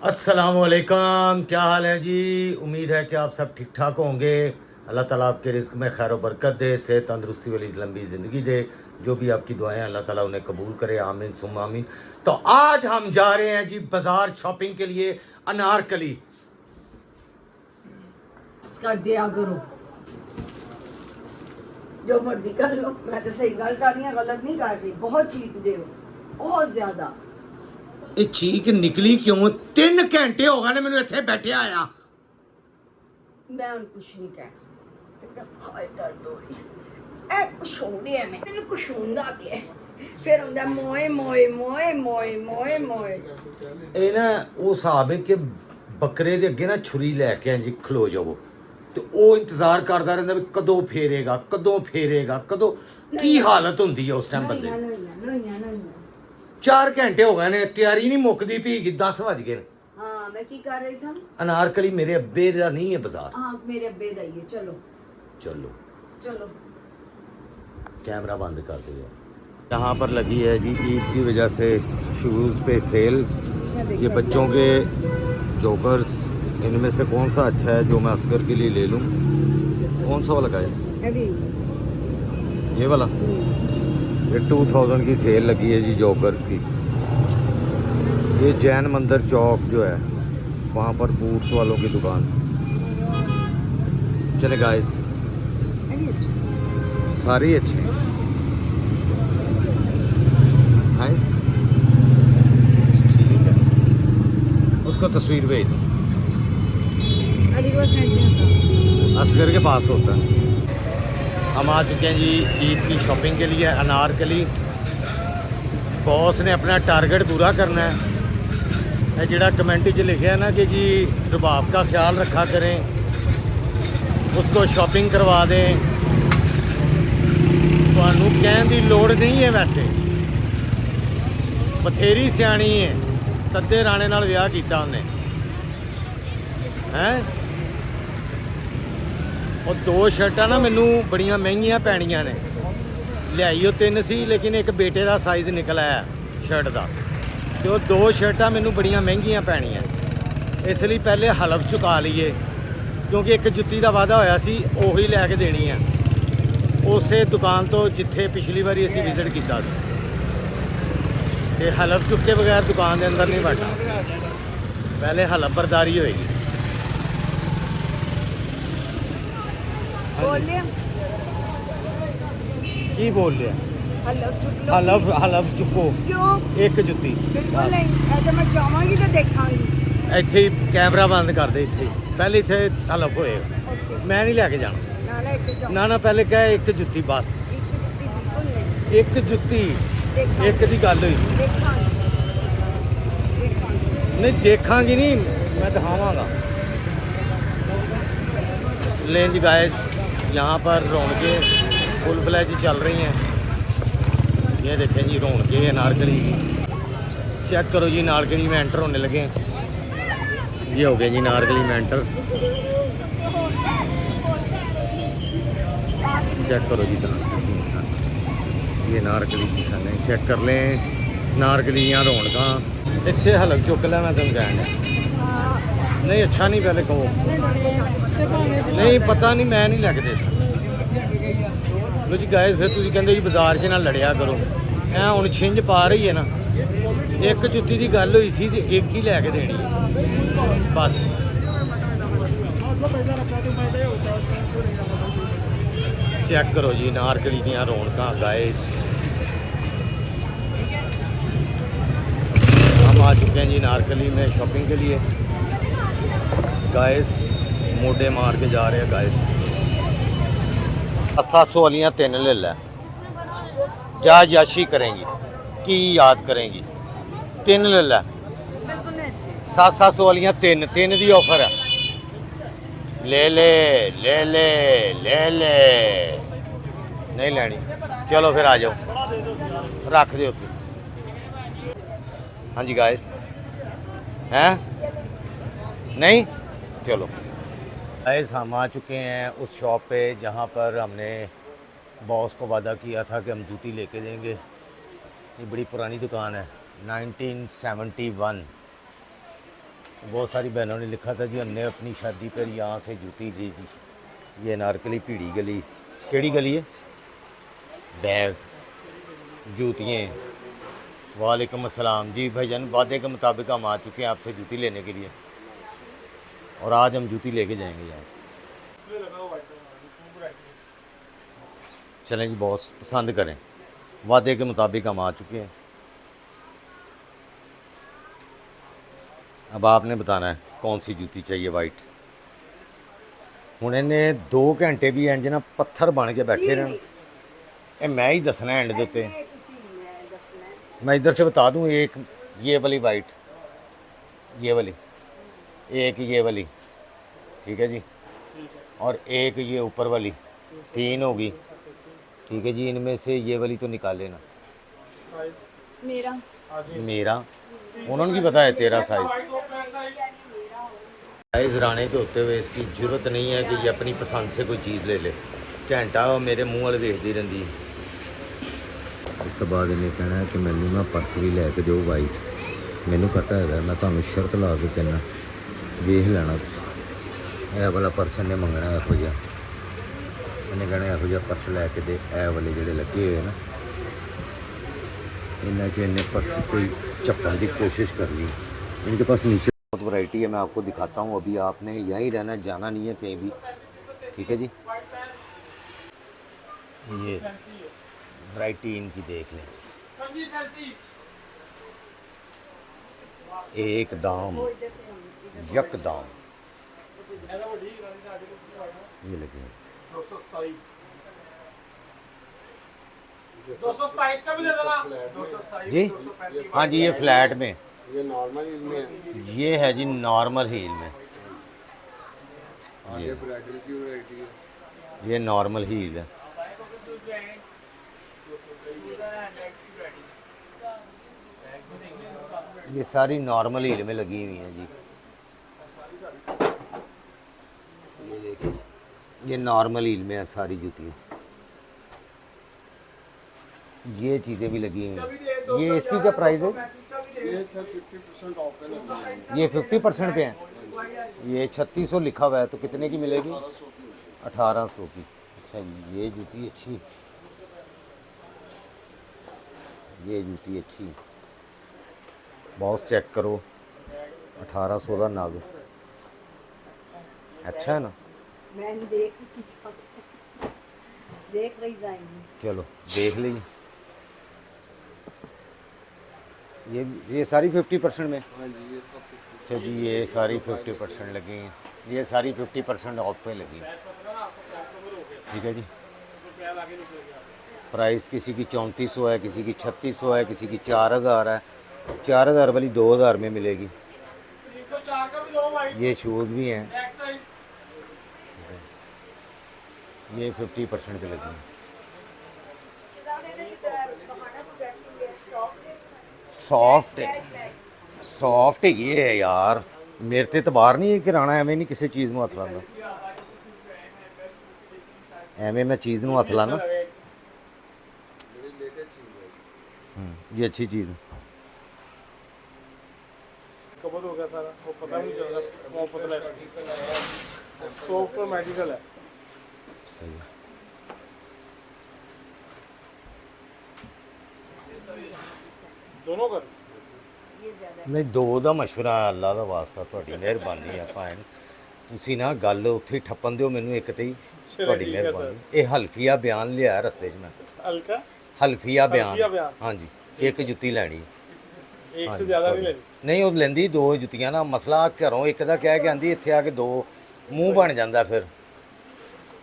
अस्सलामुअलैकुम, क्या हाल है जी। उम्मीद है कि आप सब ठीक ठाक होंगे। अल्लाह ताला आपके रिस्क में खैर बरकत दे, सेहत तंदरुस्ती वाली लंबी ज़िंदगी दे। जो भी आपकी दुआएं अल्लाह ताला उन्हें कबूल करे, आमीन सुम आमीन। तो आज हम जा रहे हैं जी बाज़ार शॉपिंग के लिए। अनारकली कर दिया करो, जो मर्जी कर लो। मैं तो सही गल कर रही हूँ, गलत नहीं कर रही। बहुत चीख दे हो, बहुत ज्यादा। ये चीख निकली क्यों? 3 घंटे हो गए ने मैंने इत्थे बैठे आया। मैं उन कुछ नहीं कहना, हाय दर्द हो रही है। कुछ हो रही है, मैं कुछ होंदा पिया फिर होंदा मोए मोए मोए मोए मोए मोए। ये ना वो हिसाब है कि बकरे दे अगे ना छुरी लैके जी खलो जाओ, तो वो इंतजार करता रहता भी कदों फेरेगा कदों फेरेगा कदों। की हालत होंदी है उस टाइम बंदे दी। 4 घंटे हो गए ने, तैयारी नहीं मुकदी पी, 10 बज गए। हाँ, मैं की कर रही थी। अनारकली मेरे अब्बे दा नहीं है बाजार। हाँ, मेरे अब्बे दा ही है। चलो चलो चलो। कैमरा बंद कर दिया। यहाँ पर लगी है जी ईद की वजह से शूज़ पे सेल। ये बच्चों के जॉगर्स, इनमें से कौन सा अच्छा है जो मैं असगर के लिए ले लूँ? कौन सा वाला गाइस? ये वाला। ये 2000 की सेल लगी है जी जॉगर्स की। ये जैन मंदिर चौक जो है वहाँ पर बूट्स वालों की दुकान। चले गाइस, सारे ही अच्छे हैं। हाय, ठीक है, उसको तस्वीर भेज दो। असगर के पास तो होता है। हम आ चुके हैं जी ईद की शॉपिंग के लिए अनारकली। बॉस ने अपना टारगेट पूरा करना है। ये जड़ा कमेंट च लिखे है ना कि जी रुबाब का ख्याल रखा करें, उसको शॉपिंग करवा दें। तुहानू कहने की लोड़ नहीं है, वैसे बथेरी सियाणी है। तद्दे राणे नाल विआह कीता उन्हें हैं। और 2 शर्टां ना मैनू बड़ियां महंगियां पैणियां ने। लियाई 3 सी, लेकिन एक बेटे का साइज़ निकल आया शर्ट का, तो 2 शर्टां मैनू बड़ियां महंगियां पैणियां। इसलिए पहले हलफ चुका लीए, क्योंकि एक जुत्ती का वादा होया सी, उही लैके देनी है उस दुकान तो जिथे पिछली बारी असीं विजिट किया। तो हलफ चुक के बगैर दुकान के अंदर नहीं बढ़ना, पहले हलफ बरदारी होएगी। की बोल रहे हलफ हलफ चुको। क्यों? एक जुत्ती बिल्कुल नहीं, ऐसे मैं जावांगी तो देखांगी। ਇੱਥੇ ਹੀ ਕੈਮਰਾ ਬੰਦ ਕਰ ਦੇ। ਇੱਥੇ ਪਹਿਲੇ ਇੱਥੇ ਹਲਫ ਹੋਏਗਾ। ਮੈਂ ਨਹੀਂ ਲੈ ਕੇ ਜਾਣਾ। ਨਾ ਨਾ, ਪਹਿਲੇ ਕਹੇ ਇੱਕ ਜੁੱਤੀ ਬਸ। ਇੱਕ ਜੁੱਤੀ, ਇੱਕ ਦੀ ਗੱਲ ਹੋਈ। नहीं देखांगी नहीं, मैं दिखावांगा। लेंज गाइस, यहाँ पर रौनकें फुल फ्लैज चल रही हैं। ये देखें जी रौनकें अनारकली की। चेक करो जी, अनारकली में एंटर होने लगे हैं। ये हो गया जी अनारकली में एंटर। चेक करो जी ये अनारकली की निशान है। चेक कर लें अनारकलियाँ रौनक। इतने हलक चुक लिया मैं तुम कहने। नहीं अच्छा नहीं, पहले कहो। नहीं पता नहीं, मैं नहीं लैके दे सकता। लो जी गाइस, फिर तुम कहते जी बाजार च ना लड़िया करो। ऐ हुण छिंज पा रही है ना, एक जुत्ती की गल हुई सी ते एक ही लैके देनी बस। चेक करो जी अनारकली दियां रौनकां गाइस। हम आ चुके हैं जी अनारकली में शॉपिंग के लिए। गाइस मोटे मार के जा रहे हैं गाइस। 700 वालियाँ 3 ले लै, जा याशी करेंगी की याद करेंगी। 3 ले लै, 700 वालियाँ 3 दी ऑफर है। ले ले ले ले ले ले, नहीं लेनी चलो फिर आ जाओ, रख दो। हाँ जी गाइस, हैं नहीं चलो गाइस, हम आ चुके हैं उस शॉप पे जहाँ पर हमने बॉस को वादा किया था कि हम जूती लेके देंगे। ये बड़ी पुरानी दुकान है, 1971। बहुत सारी बहनों ने लिखा था जी हमने अपनी शादी पर यहाँ से जूती ली थी। ये अनारकली पीढ़ी गली, केड़ी गली है, बैग, जूतियाँ। वालेकुम अस्सलाम जी भाईजान, वादे के मुताबिक हम आ चुके हैं आपसे जूती लेने के लिए, और आज हम जूती लेके जाएंगे यहाँ से। चलें जी बॉस, पसंद करें, वादे के मुताबिक हम आ चुके हैं। अब आपने बताना है कौन सी जूती चाहिए। वाइट हुण इन्हें 2 घंटे भी इंज ना पत्थर बन के बैठे रहना। ये मैं ही दसना एंड के उत्ते। मैं इधर से बता दूं, एक ये वाली वाइट, ये वाली, एक ये वाली, ठीक है जी, और एक ये ऊपर वाली, 3 होगी, ठीक है जी। इनमें से ये वाली तो निकाल लेना। मेरा मेरा उन्होंने की पता है तेरा साइज। साइज राने के होते हुए इसकी जरूरत नहीं है कि ये अपनी पसंद से कोई चीज़ ले ले। घंटा वो मेरे मूँह वाल वेखती रही। इस तो बाद इन्हें कहना है कि मैनू ना पर्स भी लैके दो वाइट। मैनू पता है मैं तुम्हें शर्त ला के कहना वेख लैना। यह वाला पर्स इन्हें मंगना यहो जिहा, इन्हें कहना यहो जिहा पर्स लैके दे। ए वाले जोड़े लगे हुए ना इन्हें च इन्हें पर्स कोई चप्पन की कोशिश कर ली। इनके पास नीचे बहुत वैरायटी है, मैं आपको दिखाता हूँ। अभी आपने यहीं रहना, जाना नहीं है कहीं भी, ठीक है जी। ये वैरायटी इनकी देख लें, एक दाम यक दाम। ये लगे 227 का भी दे देना। 227 जी, हाँ जी, ये फ्लैट में, ये नॉर्मल हील में है। ये है जी नॉर्मल हील में। ये ब्राइडल की वैरायटी है। ये नॉर्मल हील है। ये सारी नॉर्मल हील में लगी हुई हैं जी। ये देखिए, ये नॉर्मल हील में है सारी जूतियाँ। ये चीज़ें भी लगी हुई हैं। ये इसकी क्या प्राइस है? ये सर 50% ऑफ है ना। ये 50% पे है। ये 3600 लिखा हुआ है, तो कितने की मिलेगी? 1800 की। अच्छा, ये जूती अच्छी, ये जूती अच्छी, बॉस चेक करो, 1800 का नग। अच्छा है ना? मैं देख किस देख रही जाएंगी। चलो देख लीजिए। ये सारी 50% में। हाँ जी, ये सब 50। अच्छा जी, ये सारी 50% लगी हैं। ये सारी 50% ऑफ पे लगी हैं, ठीक है जी। प्राइस किसी की 3400 है, किसी की 3600 है, किसी की 4000 है। 4000 वाली 2000 में मिलेगी। 104 का भी दो भाई। ये शूज़ भी हैं, बैक साइड। ये 50% पे लगी हैं। सॉफ्ट सॉफ्ट है है यार, मेरे ते तबार नहीं है कि राणा एवं नहीं किसी चीज़ में हथ लाना। एवं मैं चीज़ में हथ लाना। ये अच्छी चीज़ है। कवर हो गया सारा, वो पता भी नहीं चल रहा वो पतला है। सॉफ्ट और मैजिकल है। सही है। दोनों कर नहीं, दो ਦਾ ਮਸ਼ਵਰਾ ਅੱਲਾ ਦਾ ਵਾਸਤਾ, ਤੁਹਾਡੀ ਮਿਹਰਬਾਨੀ ਹੈ ਭੈਣ। ਤੁਸੀਂ ਨਾ ਗੱਲ ਉੱਥੇ ਹੀ ਠੱਪਣ ਦਿਓ ਮੈਨੂੰ ਇੱਕ ਤੇ ਹੀ, ਤੁਹਾਡੀ ਠੀਕ ਹੈ ਮਿਹਰਬਾਨੀ। ਇਹ ਹਲਫੀਆ ਬਿਆਨ ਲਿਆ ਰਸਤੇ 'ਚ ਮੈਂ, हल्का ਹਲਫੀਆ ਹਲਫੀਆ ਬਿਆਨ। ਬਿਆਨ। ਹਾਂਜੀ, ਇੱਕ ਜੁੱਤੀ ਲੈਣੀ। एक हाँ से जी, ज्यादा थोड़ी। नहीं लेनी। नहीं, वो लेंदी 2 जुत्तियां ना। मसला घरों एक दा कह के आंदी, इत्थे आके 2 मूँह बन जाता,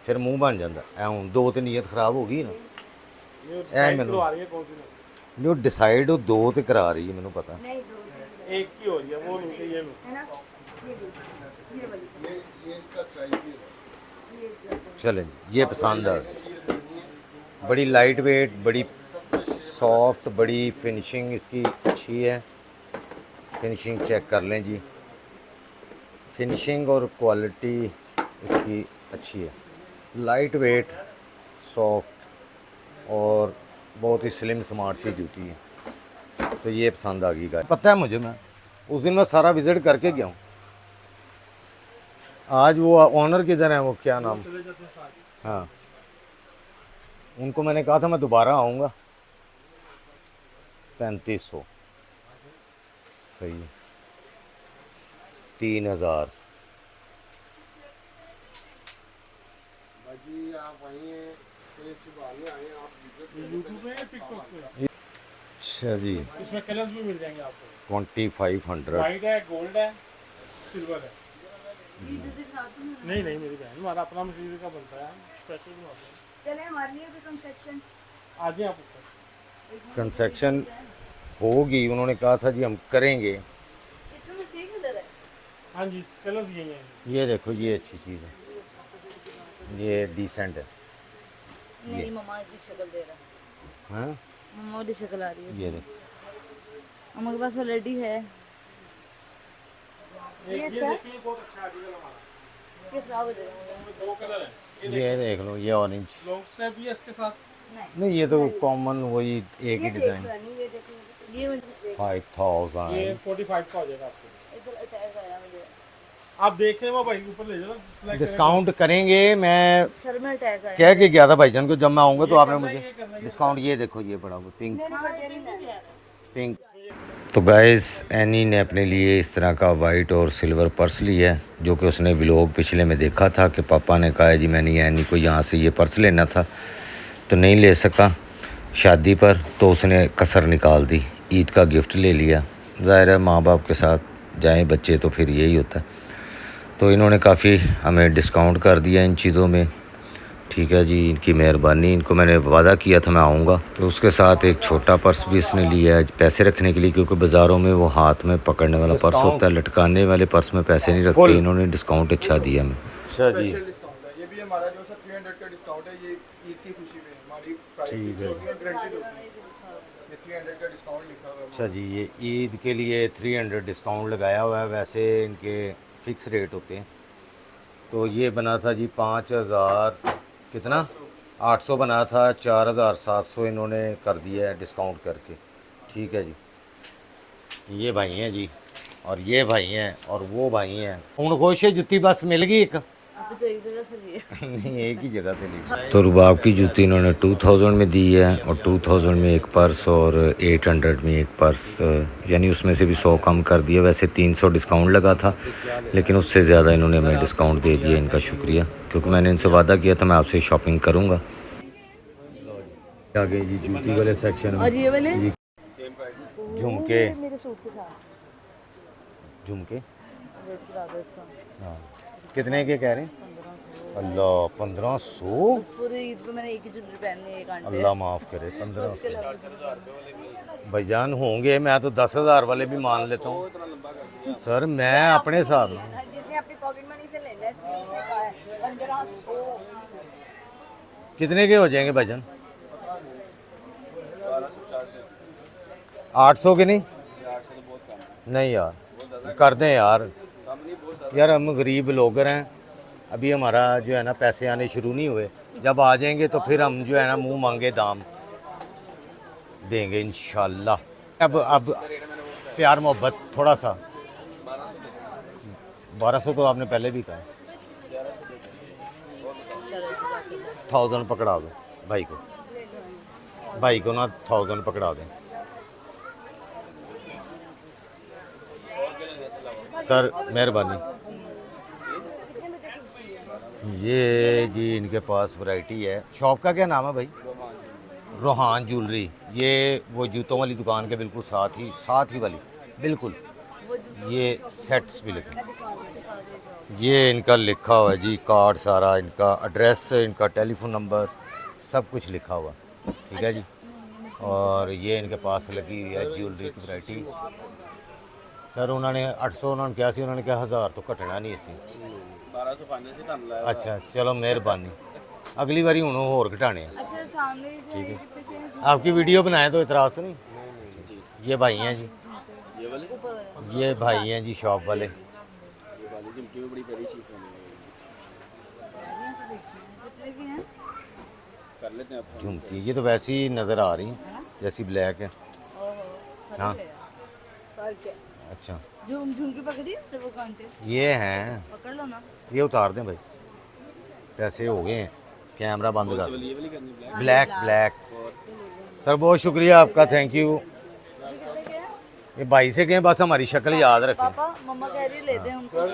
फिर मूँह बन जाता। ऐ हुण 2 ते नीयत खराब हो गई ना। ये ऐ decide मैनू करवा रही है कौन सी लेनी। नहीं, वो डिसाइड वो 2 ते करा रही है, मैनू पता। नहीं दो दिन एक की हो रही है, वो नहीं कि ये लो। है ना, ये वाली ये इसका स्ट्राइक है। ये चलें जी, ये पसंद आ। बड़ी लाइट वेट, बड़ी सॉफ्ट, बड़ी फिनिशिंग इसकी अच्छी है। फिनिशिंग चेक कर लें जी, फिनिशिंग और क्वालिटी इसकी अच्छी है। लाइट वेट, सॉफ्ट और बहुत ही स्लिम स्मार्ट सी जूती है। तो ये पसंद आ गई। पता है मुझे, मैं उस दिन मैं सारा विज़िट करके गया हूँ। आज वो ऑनर किधर है, वो क्या नाम? चले जाते हैं साथ। हाँ, उनको मैंने कहा था मैं दोबारा आऊँगा। 3500 सही है। 3000 भाजी आप वहीं हैं, सुबह आए आप विजिट यूट्यूब पे टिकटॉक पे अच्छा जी। इसमें कलर्स भी मिल जाएंगे आपको। 2500 वाइट है, गोल्ड है, सिल्वर है। नहीं नहीं मेरी बहन, हमारा अपना मशीनरी का बनता है, स्पेशल बनाते हैं। चले हमारे लिए भी कंसेक्शन। आ जाइए आप ऊपर। कंसेक्शन होगी, उन्होंने कहा था जी हम करेंगे। इसमें में सी कलर है। हाँ जी, कलर्स यही हैं। ये देखो ये अच्छी चीज़ है, ये डिसेंट है। नहीं मम्मा की शक्ल दे रहा है। हाँ मम्मा की शक्ल आ रही है। ये देखो मम्मा के पास ऑलरेडी है। ये अच्छा? देखिए, बहुत अच्छा आर्टिकल हमारा। ये खराब हो जाएगा। इसमें 2 कलर हैं। ये देख लो, ये ऑरेंज। लॉन्ग स्ट्रैप भी है इसके साथ। नहीं नहीं ये तो कॉमन वही एक ही ये देख डिज़ाइन। रानी, ये देखो। ये मुझे 5000 ये 45 का हो जाएगा आपको। इधर अटैक आया मुझे। आप देख रहे हो भाई, ऊपर ले जाओ, select डिस्काउंट करेंगे। मैं सर में अटैक आया। कह के गया था भाईजान को जब मैं आऊँगा तो ये आपने करना है, मुझे ये करना है, ये डिस्काउंट। ये देखो ये बड़ा वो पिंक नहीं बर्थडे नहीं है। पिंक। तो गाइस एनी ने अपने लिए इस तरह का वाइट और सिल्वर पर्स लिया है, जो कि उसने व्लॉग पिछले में देखा था कि पापा ने कहा है जी मैंने एनी को यहाँ से ये पर्स लेना था तो नहीं ले सका शादी पर, तो उसने कसर निकाल दी, ईद का गिफ्ट ले लिया। ज़ाहिर है माँ बाप के साथ जाएं बच्चे तो फिर यही होता है। तो इन्होंने काफ़ी हमें डिस्काउंट कर दिया इन चीज़ों में। ठीक है जी, इनकी मेहरबानी। इनको मैंने वादा किया था मैं आऊँगा, तो उसके साथ एक छोटा पर्स भी इसने लिया है पैसे रखने के लिए, क्योंकि बाज़ारों में वो हाथ में पकड़ने वाला पर्स होता है, लटकाने वाले पर्स में पैसे नहीं रखते। इन्होंने डिस्काउंट अच्छा दिया हमें। अच्छा जी स्पेशल डिस्काउंट है। ये भी हमारा जो सर 300 का डिस्काउंट है, ये ईद की खुशी में हमारी प्राइस ठीक है। गारंटी होती है। ये 300 का डिस्काउंट लिखा हुआ है। अच्छा जी, ये ईद के लिए 300 डिस्काउंट लगाया हुआ है। वैसे इनके फ़िक्स रेट होते हैं। तो ये बना था जी 5000 कितना 800 बना था, 4700 इन्होंने कर दिया है डिस्काउंट करके। ठीक है जी, ये भाई हैं जी, और ये भाई हैं, और वो भाई हैं। उन खुश है जुत्ती बस मिल गई एक अभी तो एक जगह से लिए। नहीं एक ही जगह से ली। तो रुबाब की जूती इन्होंने 2000 में दी है, और 2000 में एक पर्स और 800 में एक पर्स, यानी उसमें से भी 100 कम कर दिया। वैसे 300 डिस्काउंट लगा था, लेकिन उससे ज़्यादा इन्होंने हमें डिस्काउंट दे दिया। इनका शुक्रिया, क्योंकि मैंने इनसे वादा किया था मैं आपसे शॉपिंग करूँगा। आगे जी जूती वाले सेक्शन और ये वाले झुमके मेरे सूट के साथ झुमके रेट करा दो इसका। हाँ कितने के कह रहे हैं? अल्लाह 1500। पूरी ईद पे मैंने एक ही ज्वेलरी पहननी है, एक आंटी अल्लाह माफ़ करे 1500 भाईजान होंगे। मैं तो 10,000 वाले भी मान लेता हूँ सर, मैं अपने हिसाब में। जिसने अपनी पॉकेट मनी से लेना है, इसने कहा है 1500। कितने के हो जाएंगे भाईजान? 800 के नहीं? नहीं यार कर दें यार। यार हम गरीब लोग हैं, अभी हमारा जो है ना पैसे आने शुरू नहीं हुए। जब आ जाएंगे तो फिर हम जो है ना मुंह मांगे दाम देंगे इंशाल्लाह। अब प्यार मोहब्बत थोड़ा सा 1200 तो आपने पहले भी कहा। 1000 पकड़ा दो भाई को, भाई को ना 1000 पकड़ा दें सर, मेहरबानी। ये जी इनके पास वैरायटी है। शॉप का क्या नाम है भाई? रोहान ज्वेलरी। ये वो जूतों वाली दुकान के बिल्कुल साथ ही वाली बिल्कुल। ये सेट्स भी लिखे, ये इनका लिखा हुआ है जी, कार्ड सारा इनका, एड्रेस, इनका टेलीफोन नंबर सब कुछ लिखा हुआ। ठीक है जी। और ये इनके पास लगी हुई है ज्वेलरी की वैरायटी। सर उन्होंने 800 उन्होंने कहा सी, उन्होंने कहा 1000 तो घटना नहीं इसी 1200 फाइनल से धन लाया। अच्छा चलो मेहरबानी, अगली बारी हूँ होर घटाने हैं। अच्छा सामने जो ठीक है। ये पीछे है, आपकी वीडियो बनाए तो इतराज़ तो नहीं? ये भाई हैं जी, ये वाले ऊपर वाला। ये भाई हैं जी शॉप वाले। ये वाली झुमकी में बड़ी प्यारी चीज है, कितने की हैं? कर लेते हैं आप। झुमकी ये तो वैसी ही नज़र आ रही हैं जैसी ब्लैक है। ओहो हाँ। फर्क है। फर्क है। अच्छा झूम झूम के पकड़ी तो वो कांटे ये हैं, पकड़ लो ना। ये उतार दें भाई, पैसे हो गए हैं, कैमरा बंद कर। Black black. सर बहुत शुक्रिया आपका, थैंक यू। ये कितने के हैं? ये भाई से कहें बस हमारी शक्ल याद रखें। पापा मम्मा कह रही ले दे हमको।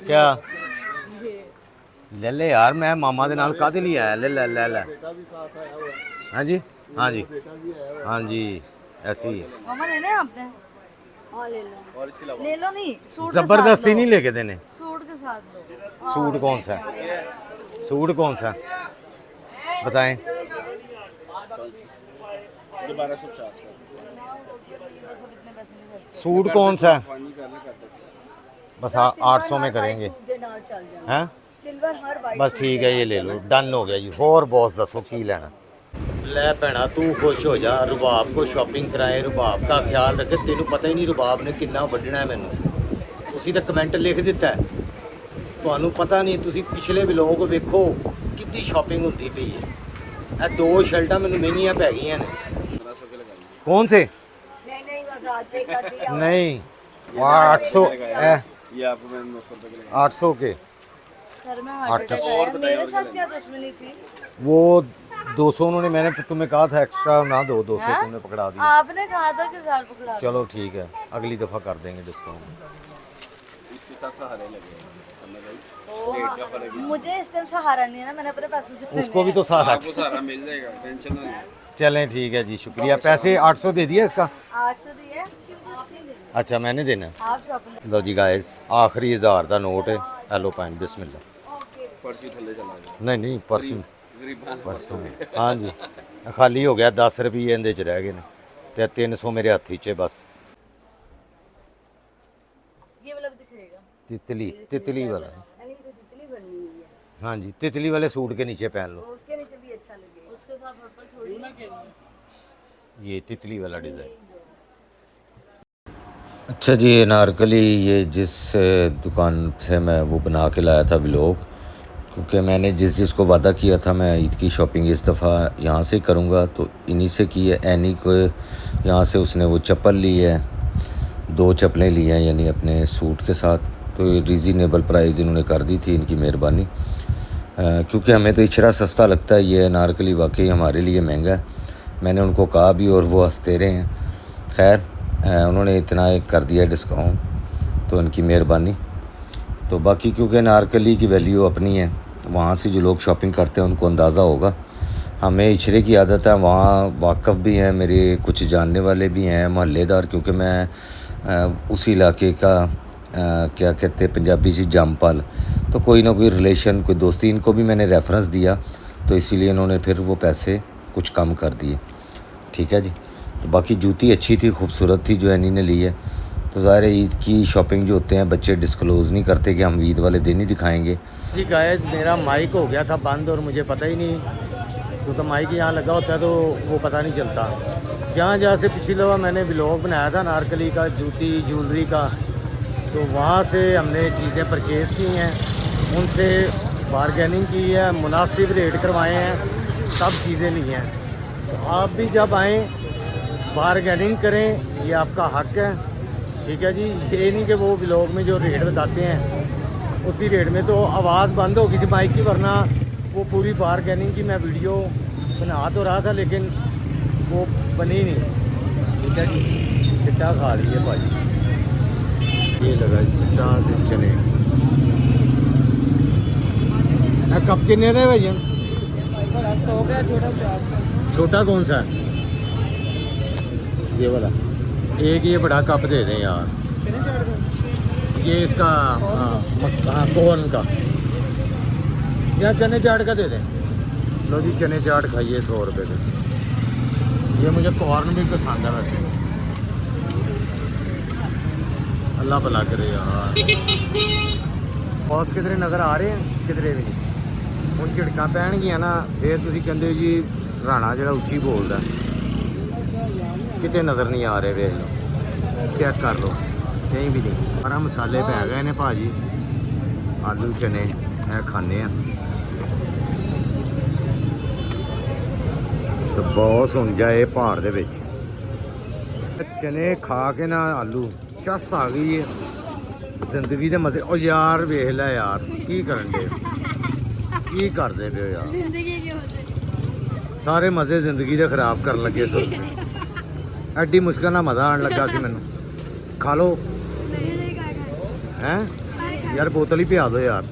क्या ये ले ले यार, मैं मामा दे नाल कादे लिए आया, ले ले ले ले। बेटा भी साथ आया हुआ है, हाँ जी हाँ जी बेटा भी आया हुआ है। हाँ जी, ऐसे ही मम्मा लेने हैं आपने? हाँ ले लो। ले लो नहीं, सूट के जबरदस्ती साथ नहीं लो। लेके देने। सूट के साथ लो। सूट कौन सा है? सूट कौन सा बताएं? 1250 का इतने पैसे नहीं खर्च। सूट कौन सा है? बस 800 में करेंगे ਦੇ ਨਾਲ ਚੱਲ ਜਾਣਾ हैं? ਸਿਲਵਰ ਹਰ ਵਾਈਟ बस ठीक है, ये ले लो, डन हो गया जी। और बॉस दसो की लेना? ले भैना तू खुश हो जा, रुबाब को शॉपिंग कराए, रुबाब का ख्याल रखे। तेनू पता ही नहीं रुबाब ने कितना वड्डना है मैनू। तुसी तो कमेंट लिख दिता है, ਤੁਹਾਨੂੰ पता नहीं। तुसी पिछले व्लॉग वेखो कितनी शॉपिंग होती पई है। ਇਹ 2 शर्टां मैनू महंगियां पै गईयां ने। कौन से? नहीं नहीं बस आज पे कर दिया नहीं 800 ये आपको मैंने 900 रुपये के लगा 800 के सर में हार्ट अटैक आया। मेरे साथ क्या दुश्मनी थी? वो 200 उन्होंने, मैंने तुम्हें कहा था एक्स्ट्रा ना दो, 200 हाँ? तुमने पकड़ा दिया। आपने कहा था कि 1000 पकड़ा दो। चलो ठीक है, अगली दफ़ा कर देंगे डिस्काउंट। इसके साथ सहारे लगे मुझे इस टाइम सहारा नहीं है ना, मैंने अपने पैसों से उसको भी तो सहारा। आपको सहारा मिल जाएगा, टेंशन ना लें। चलें ठीक है जी, शुक्रिया। पैसे 800 दे दिया इसका? 800 दिए। अच्छा मैंने देना है। आप शॉपिंग लो जी गाइस, आखिरी 1000 का नोट है। हेलो पैंट बिस्मिल्लाह। पर्ची थल्ले चला गया नहीं नहीं पर्स गरीब पर्स हाँ जी खाली हो गया। 10 रुपये ਇਹਦੇ 'ਚ ਰਹਿ ਗਏ ਨੇ ਤੇ 300 ਮੇਰੇ ਹੱਥੀ 'ਚ बस। ये वाला भी दिखेगा। तितली वाला। अरे तो जितनी बननी हुई है हाँ जी, तितली वाले सूट के नीचे पहन लो। तो उसके नीचे भी अच्छा लगेगा उसके साथ पर्पल थोड़ी ना। ये तितली वाला डिज़ाइन। अच्छा जी, अनारकली ये जिस दुकान से मैं वो बना के लाया था व्लॉग, क्योंकि मैंने जिस को वादा किया था मैं ईद की शॉपिंग इस दफ़ा यहाँ से करूँगा, तो इन्हीं से की है। एनी को यहाँ से उसने वो चप्पल ली है, 2 चप्पलें ली हैं, यानी अपने सूट के साथ। तो ये रीज़नेबल प्राइस इन्होंने कर दी थी, इनकी मेहरबानी। क्योंकि हमें तो इचरा सस्ता लगता है, ये अनारकली वाकई हमारे लिए महंगा है। मैंने उनको कहा भी और वो हंसते रहे हैं। खैर उन्होंने इतना एक कर दिया डिस्काउंट, तो उनकी मेहरबानी। तो बाकी क्योंकि अनारकली की वैल्यू अपनी है, वहाँ से जो लोग शॉपिंग करते हैं उनको अंदाज़ा होगा। हमें इचरे की आदत है, वहाँ वाकफ़ भी हैं, मेरे कुछ जानने वाले भी हैं, मोहल्लेदार। क्योंकि मैं उसी इलाके का क्या कहते हैं पंजाबी जी जमपल, तो कोई ना कोई रिलेशन, कोई दोस्ती, इनको भी मैंने रेफरेंस दिया, तो इसीलिए इन्होंने फिर वो पैसे कुछ कम कर दिए। ठीक है जी। तो बाकी जूती अच्छी थी, खूबसूरत थी जो एनी ने ली है। तो ज़ाहिर है ईद की शॉपिंग जो होते हैं बच्चे डिस्क्लोज़ नहीं करते कि हम ईद वाले दिन ही दिखाएंगे। जी गाइस, मेरा माइक हो गया था बंद और मुझे पता ही नहीं, क्योंकि माइक यहाँ लगा होता है तो वो पता नहीं चलता। जहाँ जहाँ से पिछली दफ़ा मैंने व्लॉग बनाया था अनारकली का, जूती ज्वेलरी का, तो वहाँ से हमने चीज़ें परचेज़ की हैं, उनसे बारगेनिंग की है, मुनासिब रेट करवाए हैं, सब चीज़ें ली हैं। तो आप भी जब आएँ बारगेनिंग करें, ये आपका हक है। ठीक है जी। ये नहीं कि वो व्लॉग में जो रेट बताते हैं उसी रेट में, तो आवाज़ बंद हो गई थी माइक की, वरना वो पूरी बारगेनिंग की मैं वीडियो बना तो रहा था लेकिन वो बनी नहीं। ठीक है जी। सिट्टा खा रही है भाई, ये लगा सिट्टा चने। कप कितने थे भैया? छोटा कौन सा है? ये वाला एक ये बड़ा कप दे दें यार। ये इसका हाँ कॉर्न का या चने चाट का दे दें। लो जी चने चाट खाइए 100 रुपये के। ये मुझे कॉर्न भी पसंद है वैसे। अल्लाह भला करे यार। बॉस किधरे नज़र आ रहे हैं? किधरे भी नहीं। ਹੁਣ ਝਿੜਕਾਂ ਪੈਣਗੀਆਂ ਨਾ ਫਿਰ ਤੁਸੀਂ ਕਹਿੰਦੇ ਜੀ ਰਾਣਾ ਜਿਹੜਾ ਉੱਚੀ ਬੋਲਦਾ, ਕਿਤੇ ਨਜ਼ਰ ਨਹੀਂ ਆ ਰਹੇ। ਵੇਖ ਲਓ, ਚੈੱਕ ਕਰ ਲਓ, ਕहीं भी नहीं। ਸਾਰਾ ਮਸਾਲੇ ਪੈ ਗਏ ਨੇ ਭਾਜੀ। ਆਲੂ ਚਨੇ ਇਹ ਖਾਣੇ ਆ। ਤੇ ਬੌਸ ਹੁਣ ਜਾਏ ਭਾਰ ਦੇ ਵਿੱਚ। ਚਨੇ ਖਾ ਕੇ ਨਾ ਆਲੂ ਚੱਸ ਆ ਗਈ ਹੈ ਜ਼ਿੰਦਗੀ ਦੇ ਮਜ਼ੇ। ਉਹ ਯਾਰ ਵੇਖ ਲੈ ਯਾਰ ਕੀ ਕਰਨ ਦੇ, ਕੀ ਕਰਦੇ ਪਏ ਹੋ ਯਾਰ। ਜ਼ਿੰਦਗੀ ਕੀ ਹੋਤੇ ਸਾਰੇ ਮਜ਼ੇ ਜ਼ਿੰਦਗੀ ਦੇ ਖਰਾਬ ਕਰਨ ਲੱਗੇ ਸੋ। ਐਡੀ ਮੁਸ਼ਕਲ ਨਾਲ ਮਜ਼ਾ ਆਉਣ ਲੱਗਾ ਸੀ ਮੈਨੂੰ। ਖਾ ਲਓ ਨਹੀਂ ਹੈ ਯਾਰ, ਬੋਤਲ ਹੀ ਪਿਆ ਦਿਓ ਯਾਰ।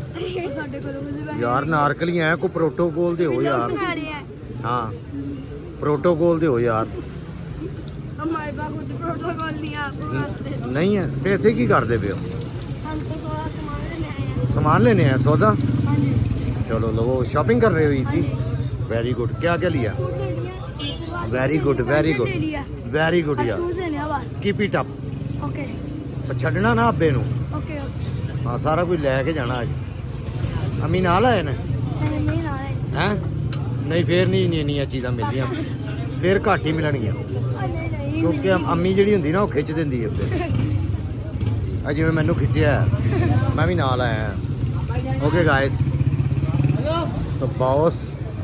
ਸਾਡੇ ਕੋਲ ਕੁਝ ਯਾਰ ਨਾਰਕਲੀਆਂ ਐ, ਕੋ ਪ੍ਰੋਟੋਕੋਲ ਦਿਓ ਯਾਰ। खा रहे हैं ਹਾਂ ਪ੍ਰੋਟੋਕੋਲ ਦਿਓ ਯਾਰ। हमारे पास खुद प्रोटोकॉल नहीं है आपको वास्ते ਨਹੀਂ ਹੈ ਤੇ ਇੱਥੇ ਕੀ ਕਰਦੇ ਪਏ ਹੋ? हम तो थोड़ा सामान लेने आए हैं सामान लेने हैं, सौदा। हाँ जी चलो लो, शॉपिंग कर रहे हो ईद की? Very good. क्या क्या लिया? सूट ले लिया वेरी गुड वेरी गुड ले लिया वेरी गुड यार। शूज लेने बस कीप इट अप। ओके ਛੱਡਣਾ ਨਾ ਆਪੇ ਨੂੰ। ओके ਹਾਂ ਸਾਰਾ ਕੁਝ ਲੈ ਕੇ ਜਾਣਾ ਅੱਜ। ਅਮੀ ਨਾਲ ਆਏ ਨੇ नहीं नहीं ना है ਹੈ? ਨਹੀਂ ਫੇਰ ਨਹੀਂ ਇੰਨੀਆਂ ਚੀਜ਼ਾਂ ਮਿਲਦੀਆਂ, ਫੇਰ ਘੱਟ ਹੀ ਮਿਲਣਗੀਆਂ नहीं ਕਿਉਂਕਿ ਅੰਮੀ ਜਿਹੜੀ ਹੁੰਦੀ ਨਾ ਉਹ ਖਿੱਚ ਦਿੰਦੀ ਹੈ ਉੱਤੇ। ਆ ਜਿਵੇਂ ਮੈਨੂੰ ਖਿੱਚਿਆ ਮੈਂ ਵੀ ਨਾਲ ਆਇਆ। ਓਕੇ ਗਾਇਸ, ਤਾਂ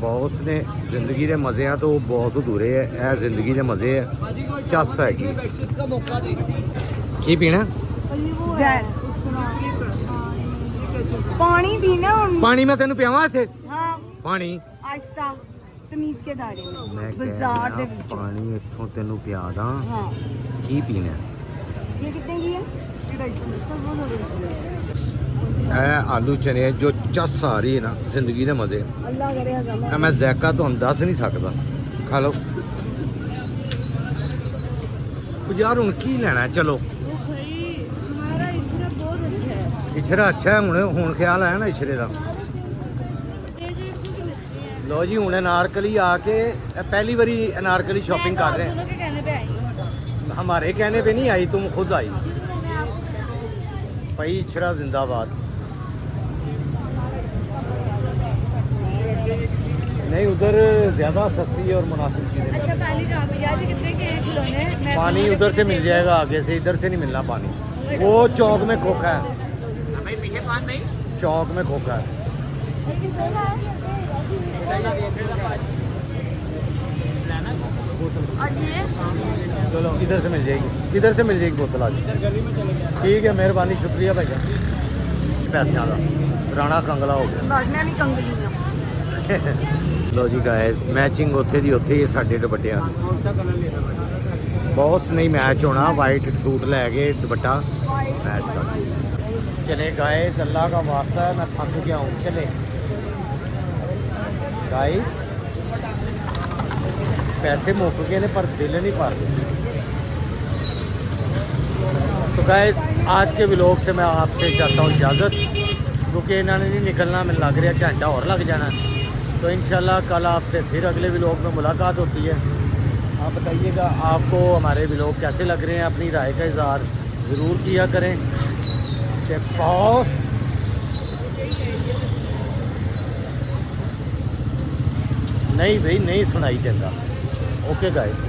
ਬੌਸ ਨੇ ਜ਼ਿੰਦਗੀ ਦੇ ਮਜ਼ਿਆਂ ਤੋਂ ਬਹੁਤ ਅਧੂਰੇ ਹੈ। ਇਹ ਜ਼ਿੰਦਗੀ ਦੇ ਮਜ਼ੇ ਹੈ, ਚੱਸ ਹੈਗੀ। ਕੀ ਪੀਣਾ? ਜ਼ਹਿਰ ਪਾਣੀ ਪੀਣਾ ਹੁਣ। ਪਾਣੀ ਮੈਂ ਤੈਨੂੰ ਪਿਆਵਾਂ ਇੱਥੇ? ਹਾਂ ਪਾਣੀ ਆਇਸਤਾ ਤਮੀਜ਼ ਕੇ ਦਾਇਰੇ ਮੈਂ ਵਿੱਚ ਕਹਿ ਬਾਜ਼ਾਰ ਦੇ ਰਿਹਾ, ਵਿੱਚ। ਪਾਣੀ ਇੱਥੋਂ ਤੈਨੂੰ ਪਿਆ ਦਾਂ। ਹਾਂ ਕੀ ਪੀਣਾ? ਇਹ ਕਿੰਨੇ ਦੀ ਹੈ? ਇਹ ਆਲੂ ਚਨੇ ਜੋ ਚੱਸ ਆ ਰਹੀ ਹੈ ਨਾ ਜ਼ਿੰਦਗੀ ਦੇ ਮਜ਼ੇ। ਅੱਲਾ ਕਰੇ ਹਜ਼ਾਮ ਇਹ ਮੈਂ ਜ਼ੈਕਾ ਤੁਹਾਨੂੰ ਦੱਸ ਨਹੀਂ ਸਕਦਾ। ਖਾ ਲਓ ਉਹ ਯਾਰ, ਹੁਣ ਕੀ ਲੈਣਾ ਹੈ? ਚਲੋ भाई हमारा इचरा बहुत अच्छा है ਇਛਰਾ ਅੱਛਾ ਹੈ। ਹੁਣ ਖਿਆਲ ਆਇਆ ਨਾ ਇਛਰੇ ਦਾ। ਲੋ ਜੀ, ਹੁਣ ਅਨਾਰਕਲੀ ਆ ਕੇ पहली बारी अनारकली शॉपिंग कर रहे हैं। दोनों के कहने पे आई हूँ हमारे कहने पे नहीं आई, तुम खुद आई भाई। इछरा जिंदाबाद। नहीं उधर ज़्यादा सस्ती और मुनासिब चीज़ें। अच्छा पानी कहाँ पे यार कितने के हैं खिलौने मैं पानी उधर से मिल जाएगा, आगे से, इधर से नहीं मिलना पानी। वो चौक में खोखा है, चौक में खोखा है। और ये चलो इधर से मिल जाएगी, इधर से मिल जाएगी बोतल आज। ठीक है, मेहरबानी, शुक्रिया भाई। पैसे का राणा कंगला हो गया। ਮੈਂ ਵੀ ਕੰਗਲੀ ਆ। ਲੋ ਜੀ ਗਾਇਸ, ਮੈਚਿੰਗ ਉੱਥੇ ਦੀ ਉੱਥੇ ਹੀ ਸਾਡੇ ਦੁਪੱਟਿਆਂ ਦੀ। ਬੌਸ ਨਹੀਂ ਮੈਚ ਹੋਣਾ, ਵਾਈਟ सूट ਲੈ ਕੇ ਦੁਪੱਟਾ मैच कर। चले गाइस, अल्लाह का वास्ता है, मैं थक गया हूँ। चले गाइस, पैसे मुक गए ने पर दिल नहीं भर रहे। तो गाइस, आज के व्लॉग से मैं आपसे चाहता हूँ इजाज़त, क्योंकि इन्होंने नहीं निकलना, मुझे लग रहा है घंटा और लग जाना। तो इंशाल्लाह कल आपसे फिर अगले व्लॉग में मुलाकात होती है। आप बताइएगा आपको हमारे व्लॉग कैसे लग रहे हैं, अपनी राय का इज़हार ज़रूर किया करें। कि बहुत नहीं भाई, नहीं सुनाई देता। Okay guys.